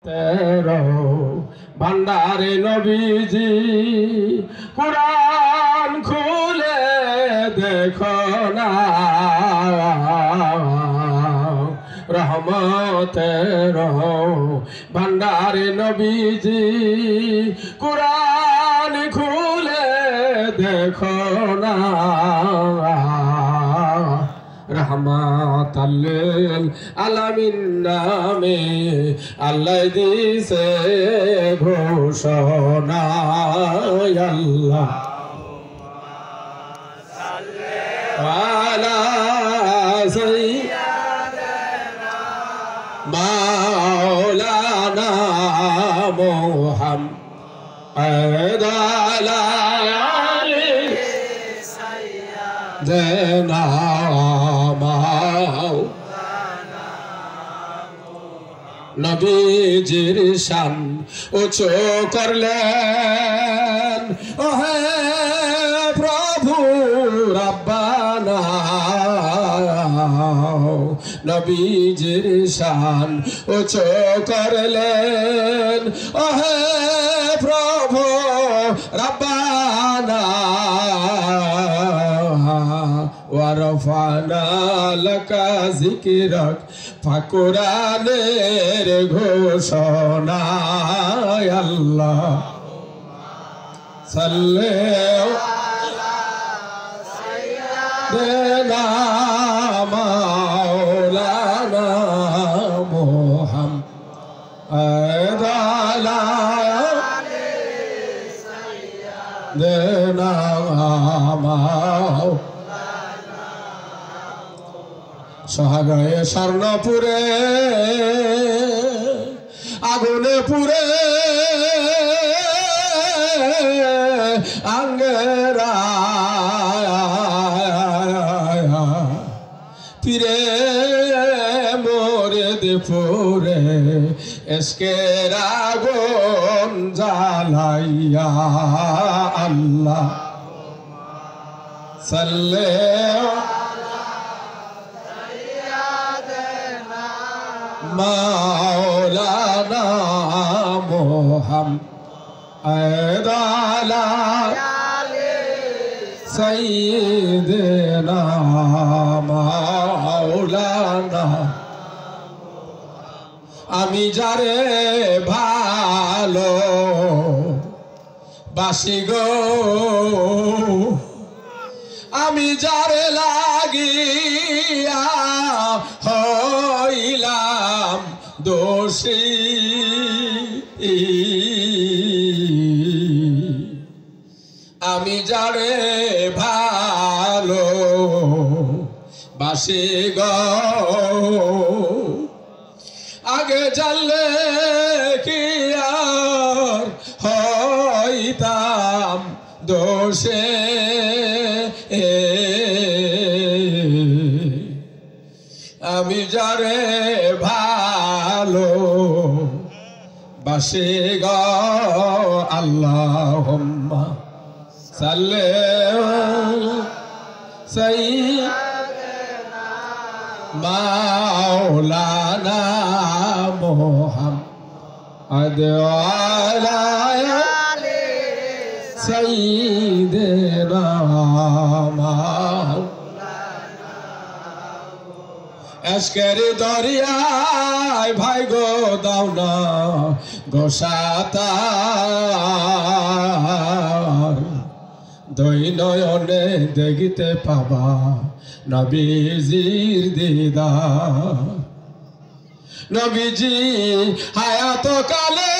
তেরো ভান্ডারে নবীজি কুরআন খুলে দেখো না রহমতের ভান্ডারে নবীজি কুরআন খুলে দেখো না রহমাতাল লিল আলামিন নামে আল্লাহ দিছে ঘোষণা আল্লাহ আলা সাইয়্যিদিনা মাওলানা মুহাম্মদ আলা আলি সাইয়্যিদিনা নবীজির শান উঁচু করলেন ও হে প্রভু রব্বানা নবীজির শান উঁচু করলেন ও হে প্রভু রব্বানা ওয়ারফানা লাকা যিকরাক ফাকুরানের ঘোষণা আল্লাহ সাল্লি আলা সাইয়্যিদিনা মাওলানা মুহাম্মদ আলা আলি সাইয়্যিদিনা সোহাগায়ে স্বর্ণপুরে আগুনে পুরে আঙ্গেরা ফিরে মোরে দুপুরে এসকের আগুন জ্বালাইয়া আল্লাহ সাল্লাল্লাহু মাওলানা মুহাম্মদ আলা আলি সাইয়্যিদিনা মাওলানা আমি যারে ভালো বাসি গো আমি যারে লাগিয়া হইলাম দোষী আমি যারে ভালো বাসি গো আগে জানলে কি আর হইতাম দোষে আমি যারে ভালো বাসি গো আল্লাহুম্মা সাল্লি আলা সাইয়্যিদিনা মাওলানা মুহাম্মদ আলা আলি সাইয়্যিদিনা এসকের দরিয়ায় ভাই গো দাও না গোসাতার দুই নয়নে দেখিতে পাবা নবীজির দিদার নবীজি হায়াত কালে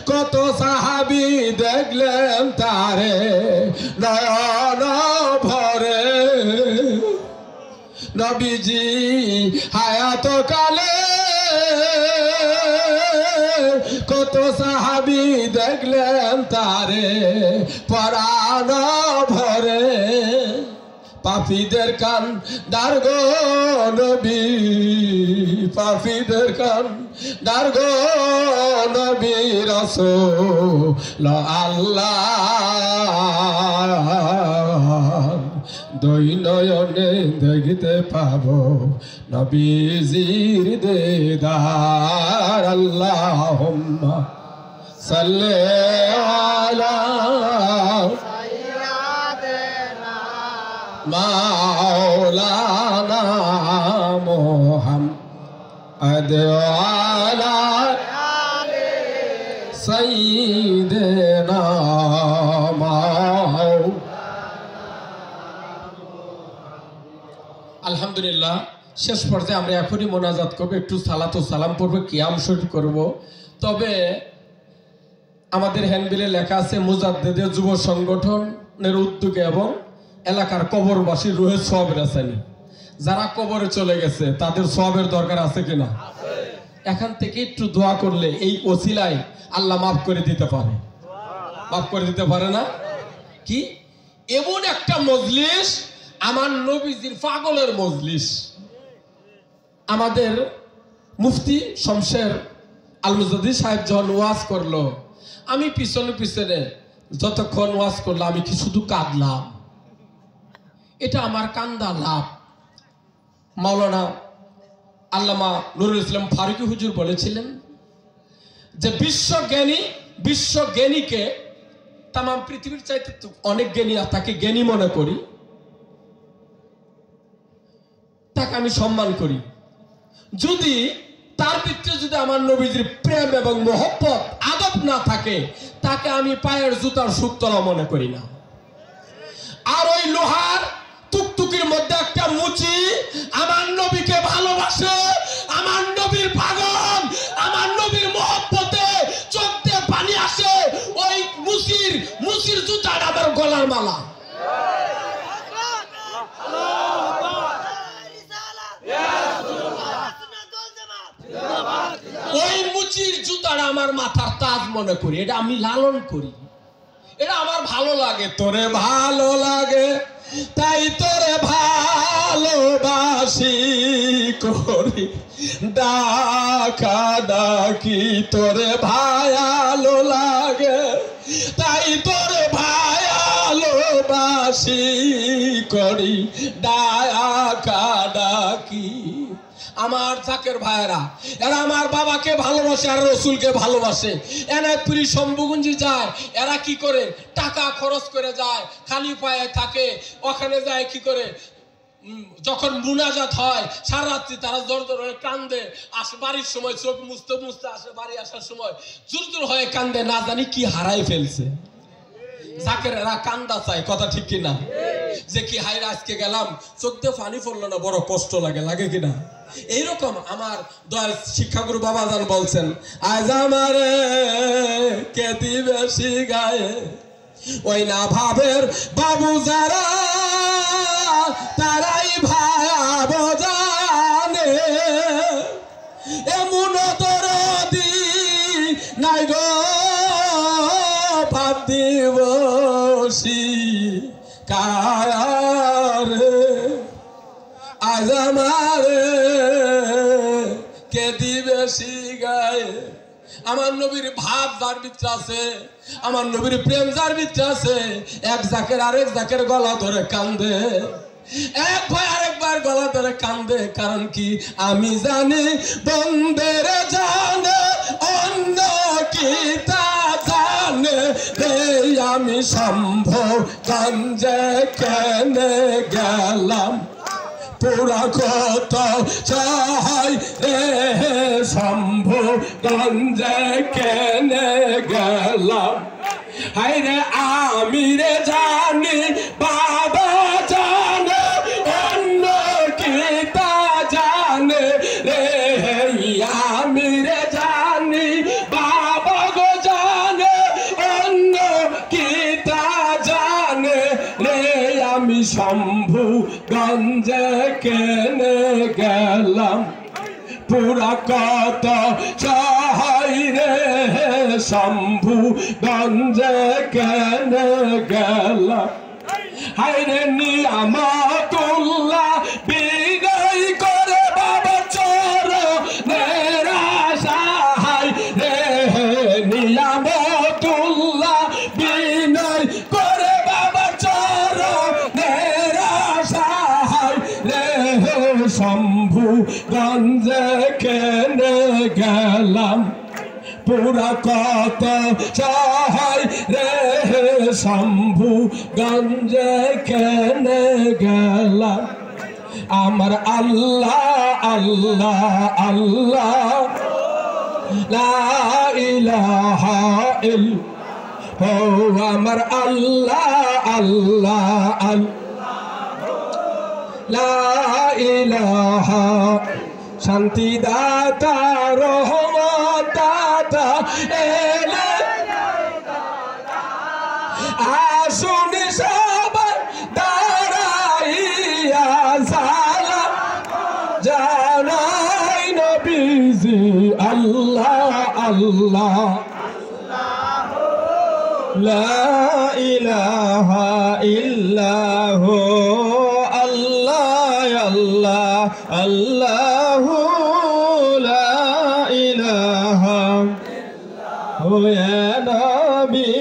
কত সাহাবী দেখলেন তারে নয়ন ভরে নবীজি হায়াত কালে কত সাহাবী দেখলেন তারে পরাণ ভরে পাপীদের কান দারগো নবী পাপীদের কান দারগো নবী রাসূল আল্লাহ দুই নয়নে দেখিতে পাবো নবীজির দিদার। আল্লাহুম্মা সাল্লি আলা মাওলানা মুহাম্মদ আলা সাইয়্যিদিনা আলহামদুলিল্লাহ। শেষ পর্যায়ে আমরা এখনই মোনাজাত করবো, একটু সালাত ও সালাম পড়বো, কিয়াম শরীফ করব। তবে আমাদের হ্যান্ডবিলে লেখা আছে মুজাদ্দেদে যুব সংগঠনের উদ্যোগে এবং এলাকার কবরবাসী রুহে সওয়াবের আছেন। যারা কবরে চলে গেছে তাদের সওয়াবের দরকার আছে কিনা? এখান থেকে একটু দোয়া করলে এই ওসিলায় আল্লাহ মাফ করে দিতে পারে। মাফ করে দিতে পারে না? কি এমন একটা মজলিস, আমার নবীজির পাগলের মজলিস। আমাদের মুফতি শমশের আল মুজাদ্দিদ সাহেব যখন ওয়াজ করলো, আমি পিছনে পিছনে যতক্ষণ ওয়াজ করলো আমি কি শুধু কাঁদলাম। এটা আমার কান্দা লাভ। মাওলানা আল্লামা নুরুল ইসলাম ফারুকী হুজুর বলেছিলেন যে বিশ্বজ্ঞানীকে তাম পৃথিবীর চাইতে অনেক জ্ঞানী, তাকে জ্ঞানী মনে করি, তাকে আমি সম্মান করি। যদি তার ভিতরে যদি আমার নবীজির প্রেম এবং মহব্বত আদব না থাকে, তাকে আমি পায়ের জুতার সুতলা মনে করি না। আর ওই লোহার টুকটুকির মধ্যে একটা মুচি আমার নবীকে ভালোবাসে, আমার নবীর পাগল, আমার নবীর মহব্বতে চোখ দিয়ে পানি আসে, ওই মুচির জুতাটা আমার গলার মালা। ওই মুচির জুতাটা আমার মাথার তাজ মনে করি, এটা আমি লালন করি, এটা আমার ভালো লাগে। তোরে ভালো লাগে তাই তোরে ভালোবাসি করি ডাকা ডাকি, তোরে ভালো লাগে তাই তোরে ভালোবাসি করি ডাকা ডাকি। আমার জাকের ভাইয়েরা, এরা আমার বাবাকে ভালোবাসে আর রসুলকে ভালোবাসে। এনায়তপুরি শম্ভুগঞ্জি যায়, এরা কি করে টাকা খরচ করে যায়, খালি পায়ে থাকে, ওখানে যায় কি করে, যখন মুনাজাত হয় সারা রাত্রি তারা জোর জোর হয়ে কান্দে, আসে বাড়ির সময় চোখ মুছতে মুছতে আসে, বাড়ি আসার সময় জোর জোর হয়ে কান্দে, না জানি কি হারাই ফেলছে। জাকেরেরা কান্দা চায়, কথা ঠিক কিনা? যে কি হাই আজকে গেলাম, চোখ দিয়ে পানি পড়লো না, বড় কষ্ট লাগে, লাগে কিনা? এইরকম আমার দয়াল শিক্ষাগুরু বাবাজান বলছেন, আজ আমারে কে দিবে শিগায়ে, ওই না ভাবের বাবু যারা তারাই ভায়াবো জানে, এমন দরদি নাই গো ভাব দিবসি কায়ারে, আজ আমারে কে দিবে শিগায়ে। আমার নবীর ভাব যার ভিতরে আছে, আমার নবীর প্রেম যার ভিতরে আছে, এক জাকের আরেক জাকের গলা ধরে কান্দে, এক ভাই আরেকবার গলা ধরে কান্দে। কারণ কি? আমি জানি বন্দের জানে অন্য কি তা জানে রে, আমি সম্ভব গঞ্জে কেনে গেলাম, পুরা কত চাই রে শম্ভু গঞ্জে কেনে গেলাম। হাই রে আমি রে জানি বাবা জানে অন্য কি তা জানে রে, আমি রে জানি বাবা গো জানে অন্য কি তা জানে রে, আমি শম্ভু গঞ্জে কেনে গেলাম, পুরা কত চাই রে শম্ভু গঞ্জে কেনে গেলাম। হাই রে নিয়ামতুল্লাহ বিনয় করে বাবা চরণের আশায় রে, নিয়ামতুল্লাহ বিনয় করে বাবা চরণের গেলাম পুরা কত সহায় রে শম্ভু গঞ্জে কেনে গেলাম আমার আল্লাহ আল্লাহ আল্লাহ লা ইলাহা ইল্লাল্লাহ আমার আল্লাহ আল্লাহ লা ইলাহা শান্তি দাতা রহমত দাতা এলে আসুন সবাই দাঁড়াইয়া সালাম জানাই নবীজি আল্লাহ আল্লাহ লা ইলাহা ইল্লাহু আল্লাহ আল্লাহ আল্লাহু লা ইলাহা ইয়া নবী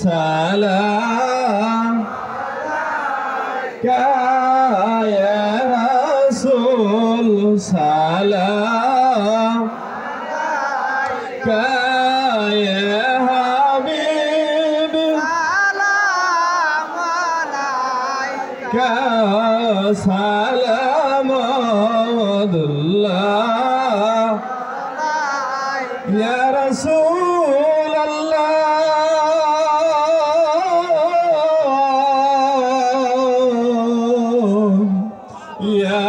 সালাম ইয়া রাসূল সালাম সালাম ইয়া রাসূল আল্লাহ ইয়া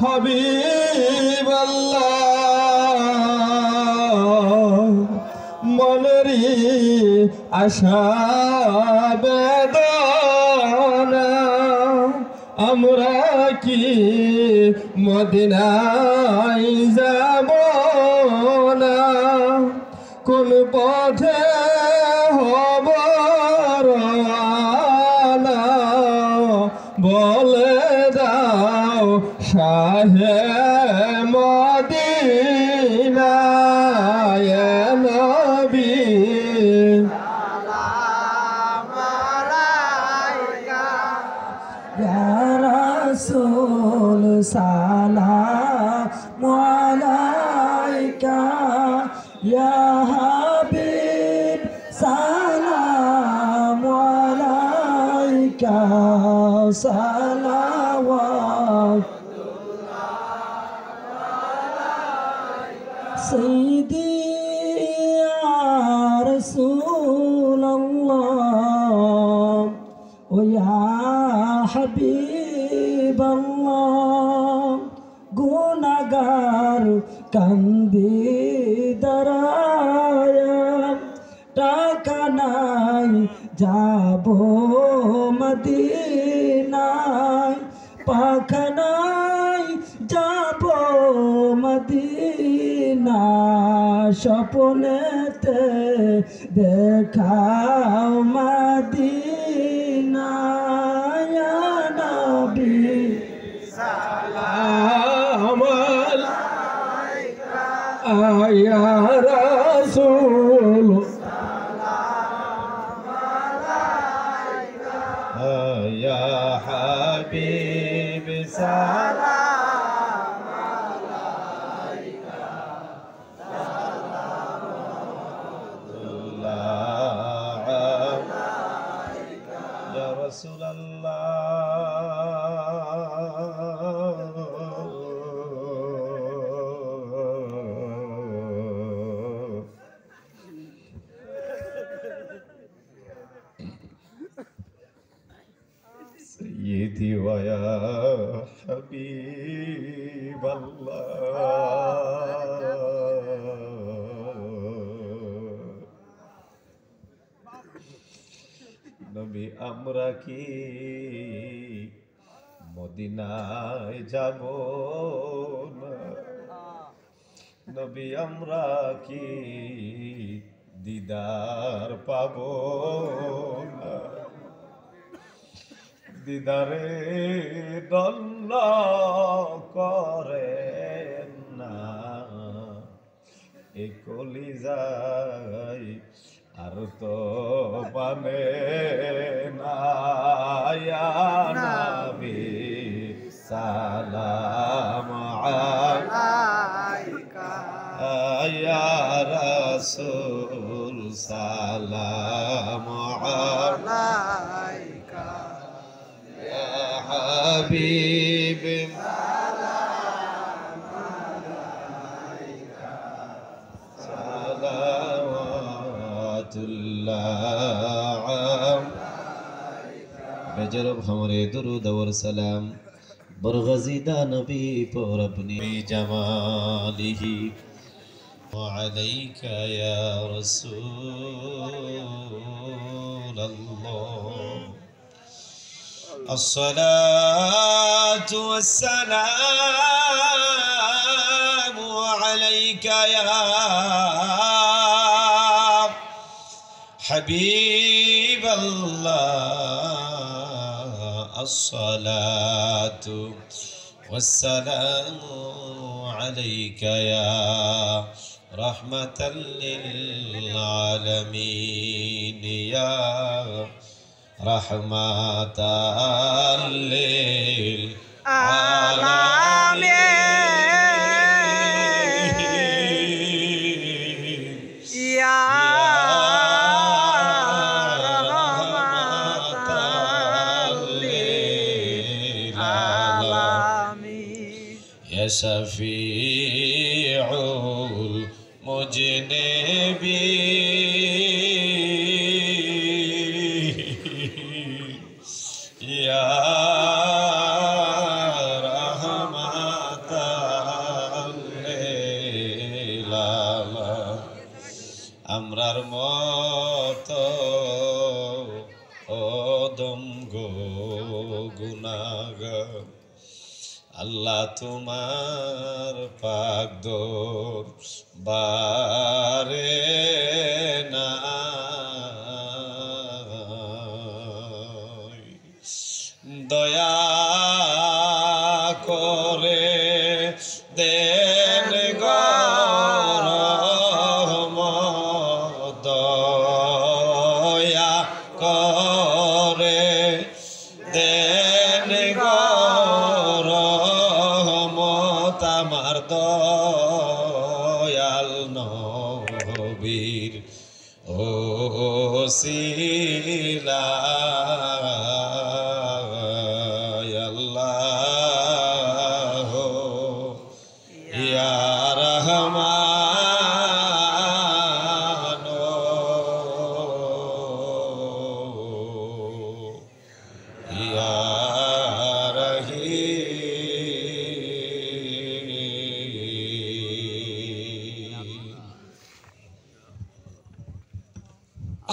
হাবিব আল্লাহ মনেরি আশা বেদনা আমরা কি মদিনায় যাব না কোন পথে হব রওনা বলে দাও শাহে মদিনা ইয়া নবী রাসূল সালাম আলাইকা ইয়া হাবিব সালাম আলাইকা সালাওয়াত সাইয়্যিদি ইয়া রাসূলুল্লাহ ওয়া ইয়া হাবিবাল্লাহ গুনাহগার কান্দি দাঁড়ায়া টাকা নাই যাব মদিনায় পাখা নাই যাব মদিনা স্বপ্নেতে দেখাও মদিনা ইয়া নবী সালাম আলাইকা ইয়া রাসূল সালাম আলাইকা ইয়া হাবিব সালাম আলাইকা সালামুল্লাহ আলাইকা ইয়া রাসূলুল্লাহ سيدي ويا حبيب الله নবী আমরা কি মদিনায় যাব না নবী আমরা কি দিদার পাবো না দিদারে দল্ল করে না এ কলিজায় আর তো পানে না ইয়া নবী সালাম আলাইকা রাসূল সালাম আলাইকা ইয়া হাবিব সালাম আলাইকা সালাওয়াতুল্লাহ बेजरब हमारे दुरूद और सलाम बरगज़ीदा नबी पर अपनी जमालिही वअलैका या रसूल अल्लाह अस्सलातु वस्सलामु अलैका या हबीब अल्लाह अस्सलातु वस्सलामु अलैका या रहमतल लिल आलमीन या रहमतल लिल आलमीन या शफीउल मुजनिबीन या रहमताल लिल आलामीन আমরার মতো ওদম গো গুনাহগার আল্লাহ তোমার পাক দরবারে নাই দয়া করে দেন গো রহমত দয়া করে দেন গো আমার দয়াল নবীর ওসিলায় আল্লাহ ইয়া রহমান ইয়া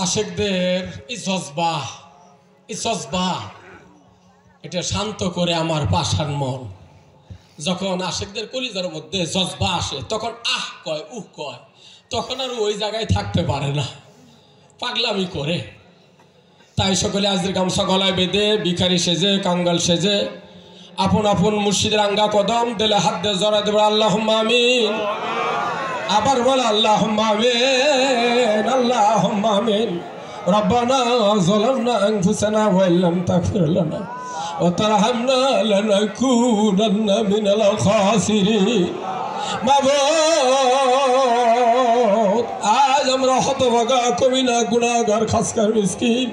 আশেকদের এই জজবা এটা শান্ত করে আমার পাষাণ মন। যখন আশেকদের কলিজার মধ্যে জজবা আসে তখন আহ কয় উহ কয়, তখন আর ওই জায়গায় থাকতে পারে না, পাগলামি করে। তাই সকলে আজকের গামছা গলায় বেঁধে ভিখারি সেজে কাঙ্গাল সেজে আপন আপন মুর্শিদের আঙ্গা কদম দিলে হাত দিয়ে জড়া দেবে আল্লাহুম্মা আমিন। আবার বলে আল্লাহুম্মা আমিন আল্লাহুম্মা আমিন। রব্বানা যালামনা আনফুসানা ওয়া ইল্লাম তাগফির লানা ওয়া তারহামনা লানাকুনান্না মিনাল খাসিরিন। মাবুদ, আজ আমরা হতভাগা কমিনা গুনাহগার খাসকার মিসকিন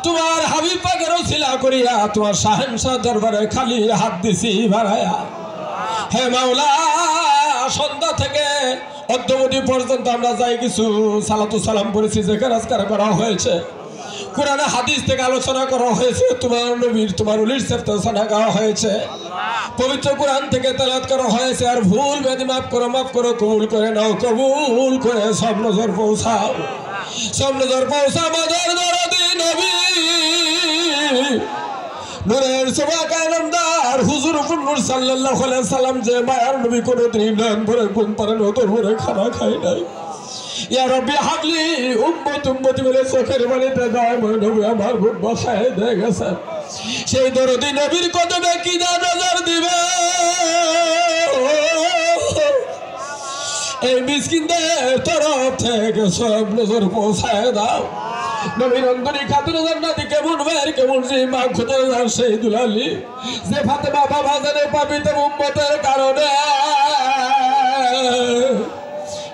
তোমার হাবিব পাকের ওসিলা করিয়া তোমার শাহেনশাহ দরবারে খালি হাত দিছি বাড়ায়া। হে মাওলা, সন্ধ্যা থেকে অদ্যবধি পর্যন্ত আমরা যাই কিছু সালাতু সালাম করেছি, যেখানে আজকার করা হয়েছে, কোরআনে হাদিস থেকে আলোচনা করা হয়েছে, তোমার নবীর তোমার উলির সেফতানা গাওয়া হয়েছে, পবিত্র কোরআন থেকে তেলাওয়াত করা হয়েছে। আর ভুল বেদি মাফ করো, কবুল করে নাও, কবুল করে সব নজর পৌঁছাও, সব নজর পৌঁছা মাদার দরদি নবী নূরের সুবাকা নামদার হুজুর নূর সাল্লাল্লাহু আলাইহি সাল্লাম যে মায়ার নবী কোনদিন নাম ভরে ঘুম পারে নতর ভরে খানা খায় নাই। ইয়া রাব্বি হাবলি উম্মতি বলে চোখের পানিতে দাও নবী আমার বুক বসায় দিয়ে গেছে। সেই দরদি নবীর কদমে কি নজর দিবে, এই মিসকিনদের তরফ থেকে সব নজর পৌঁছায় দাও। নবীর অন্তরী খাতুন জান্নাতি কেমন মেয়ের কেমন যে মা খুদে সেই দুলালি যে ফাতেমা বাবা জানে পাবিতে উম্মতের কারণে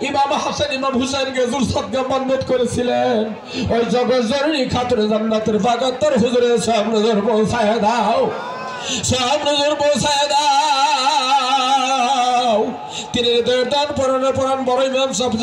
ইমাম হাসান ইমাম হুসাইনকে জুরসাদকে মান্নত করেছিলেন ওই জগৎ জননী খাতুনে জান্নাতের ৭২ হুজুরের সব নজর পৌঁছায় দাও, সব নজর পৌঁছায় দাও। তিনি দান পড়ানোর পড়ান বড় ইমাম সাহেব